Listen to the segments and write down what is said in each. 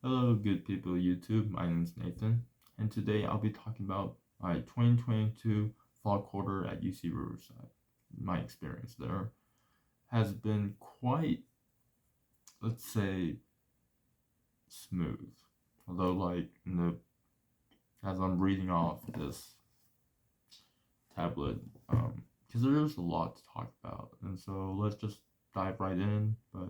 Hello, good people of YouTube. My name is Nathan, and today I'll be talking about my 2022 fall quarter at UC Riverside. My experience there has been quite, let's say, smooth. Although, as I'm reading off this tablet, because there is a lot to talk about, and so let's just dive right in. But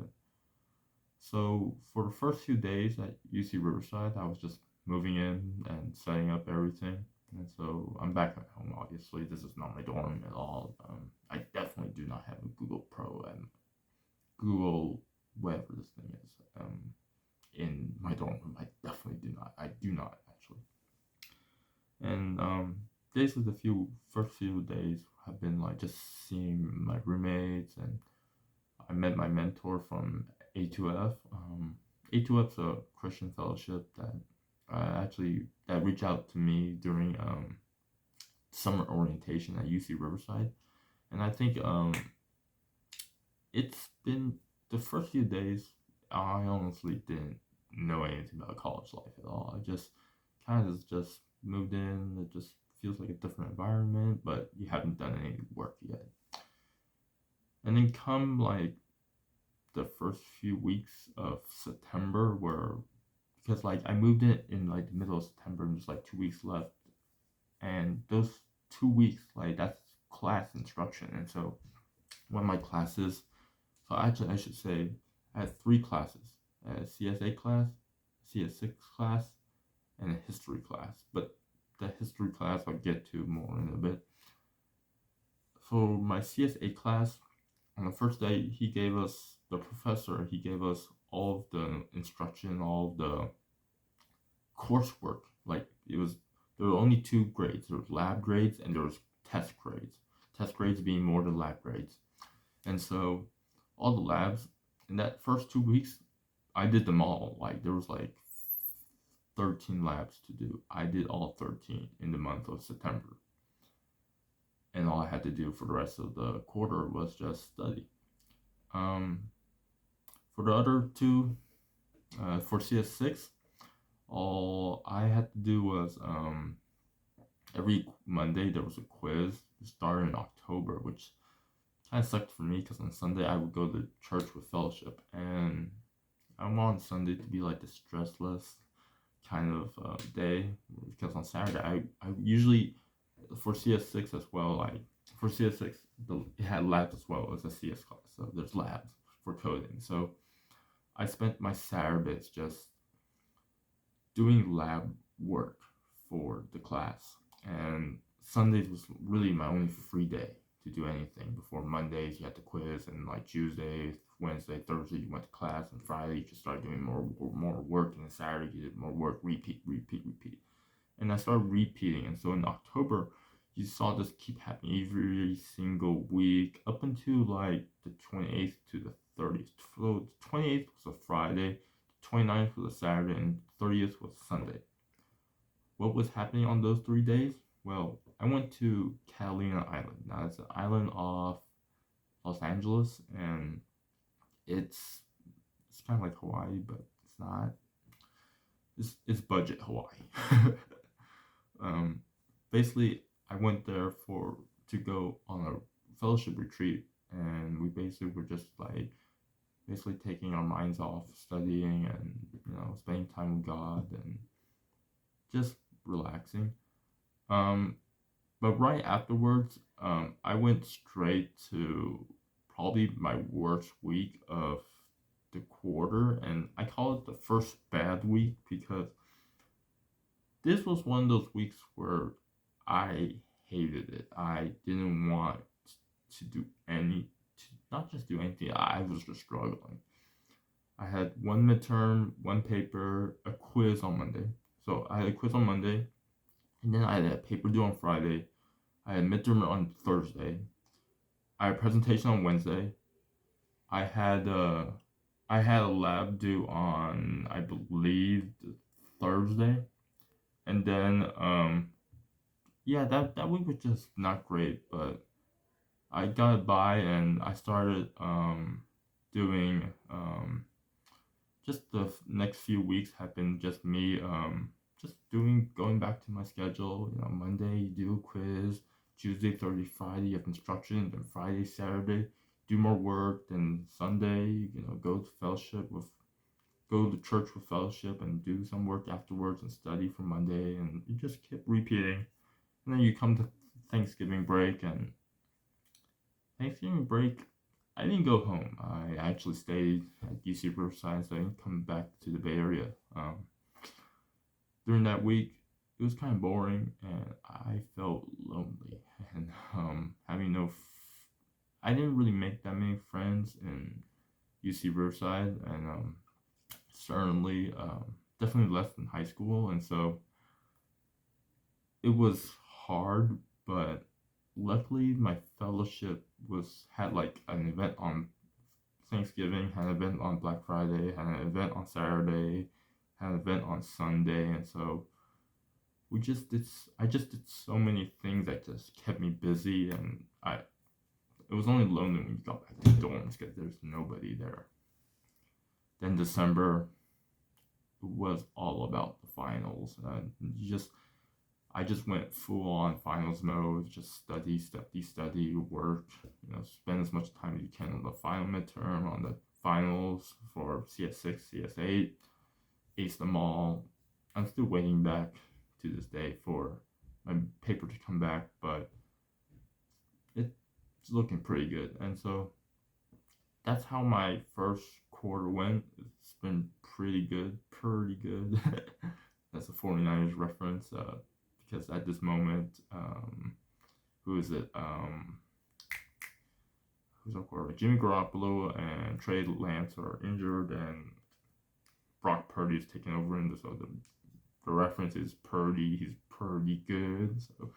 so for the first few days at UC Riverside, I was just moving in and setting up everything. And so I'm back at home, obviously. This is not my dorm at all. I definitely do not have a Google Pro and Google, whatever this thing is, in my dorm room. I definitely do not. I do not, actually. And days of the first few days have been like just seeing my roommates, and I met my mentor from A2F. A2F's a Christian fellowship that that reached out to me during summer orientation at UC Riverside, and I think it's been the first few days. I honestly didn't know anything about college life at all. I just kind of just moved in. It just feels like a different environment, but you haven't done any work yet. And then come like the first few weeks of September, where because like I moved in like the middle of September and just like 2 weeks left, and those 2 weeks like that's class instruction, and so one of my classes, so actually I should say I had three classes: a CSA class, CS6 class, and a history class. But the history class I'll get to more in a bit. For my CSA class, on the first day, he gave us all of the instruction, all of the coursework. Like there were only two grades. There was lab grades and there was test grades. Test grades being more than lab grades. And so all the labs in that first 2 weeks, I did them all. Like there was like 13 labs to do. I did all 13 in the month of September. And all I had to do for the rest of the quarter was just study. Um, for the other two, for CS6, all I had to do was every Monday there was a quiz. It started in October, which kind of sucked for me because on Sunday I would go to church with fellowship, and I want Sunday to be like the stressless kind of day, because on Saturday I usually for CS6 as well, like for CS6 it had labs as well as a CS class, so there's labs for coding. So I spent my Saturdays just doing lab work for the class, and Sundays was really my only free day to do anything. Before Mondays, you had the quiz, and like Tuesday, Wednesday, Thursday, you went to class, and Friday you just started doing more work, and then Saturday you did more work, repeat, repeat, repeat. And I started repeating, and so in October, you saw this keep happening every single week up until like the 28th to the 30th. So the 28th was a Friday, 29th was a Saturday, and 30th was Sunday. What was happening on those 3 days? Well, I went to Catalina Island. Now, it's an island off Los Angeles, and it's it's kind of like Hawaii, but it's not. It's budget Hawaii. um, Basically, I went there for to go on a fellowship retreat, and we basically were just like basically taking our minds off studying and spending time with God and just relaxing. Um, but right afterwards, I went straight to probably my worst week of the quarter, and I call it the first bad week because this was one of those weeks where I hated it. I didn't want to do not just do anything. I was just struggling. I had one midterm, one paper, a quiz on Monday. So I had a quiz on Monday, and then I had a paper due on Friday. I had a midterm on Thursday. I had a presentation on Wednesday. I had a I had a lab due on, I believe, Thursday, and then yeah, that week was just not great, but I got it by, and I started doing just the next few weeks have been just me just going back to my schedule. Monday you do a quiz, Tuesday, Thursday, Friday you have instruction, then Friday, Saturday do more work, then Sunday go to church with fellowship and do some work afterwards and study for Monday, and you just keep repeating. And then you come to Thanksgiving break, and Thanksgiving break, I didn't go home. I actually stayed at UC Riverside, so I didn't come back to the Bay Area. During that week, it was kind of boring, and I felt lonely. And I didn't really make that many friends in UC Riverside, and certainly, definitely less than high school, and so it was hard. But luckily, my fellowship had like an event on Thanksgiving, had an event on Black Friday, had an event on Saturday, had an event on Sunday, and so we just did. I just did so many things that just kept me busy, and it was only lonely when you got back to the dorms because there's nobody there. Then December was all about the finals, and I just went full on finals mode, just study, work, spend as much time as you can on the final midterm, on the finals for CS6, CS8, ace them all. I'm still waiting back to this day for my paper to come back, but it's looking pretty good. And so that's how my first quarter went. It's been pretty good. That's a 49ers reference. Because at this moment, who is it? Who's our quarterback? Jimmy Garoppolo and Trey Lance are injured, and Brock Purdy is taking over. And so the reference is Purdy. He's pretty good. So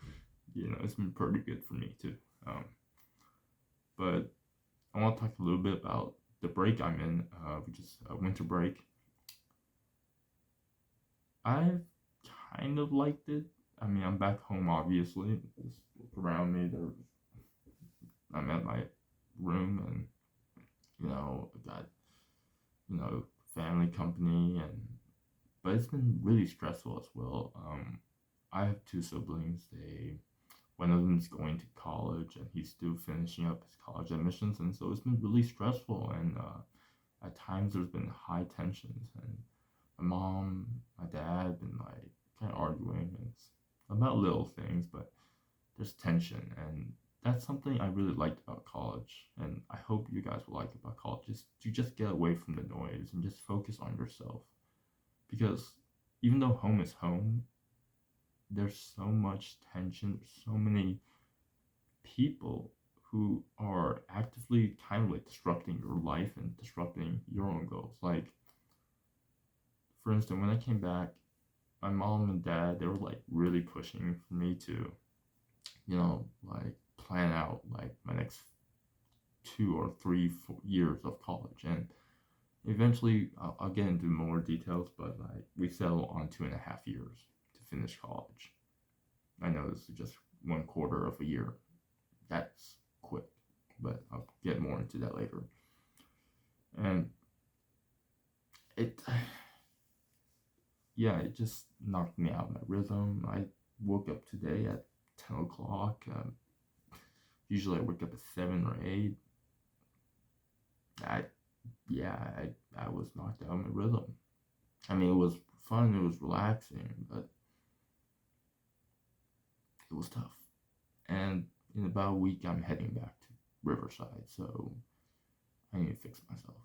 it's been pretty good for me too. But I want to talk a little bit about the break I'm in, which is a winter break. I've kind of liked it. I mean, I'm back home, obviously. Just look around me. I'm at my room, and I got family company, but it's been really stressful as well. I have two siblings. One of them is going to college, and he's still finishing up his college admissions, and so it's been really stressful. And at times there's been high tensions, and my mom, my dad have been like kind of arguing. It's about little things, but there's tension, and that's something I really liked about college, and I hope you guys will like about college. Is to just get away from the noise and just focus on yourself, because even though home is home, there's so much tension. There's so many people who are actively kind of like disrupting your life and disrupting your own goals. Like, for instance, when I came back, my mom and dad, they were like really pushing for me to, like plan out like my next 2 or 3 years of college. And eventually, I'll get into more details, but like we settled on 2.5 years to finish college. I know this is just 1/4 of a year. That's quick, but I'll get more into that later. And it just knocked me out of my rhythm. I woke up today at 10 o'clock. Usually I wake up at 7 or 8. I was knocked out of my rhythm. I mean, it was fun, it was relaxing, but it was tough. And in about a week, I'm heading back to Riverside, so I need to fix myself.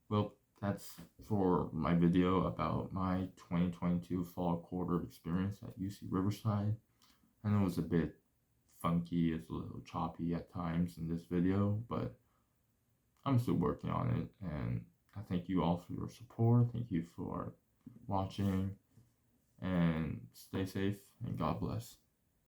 Well, that's for my video about my 2022 fall quarter experience at UC Riverside. I know it was a bit funky, it's a little choppy at times in this video, but I'm still working on it, and I thank you all for your support. Thank you for watching, and stay safe, and God bless.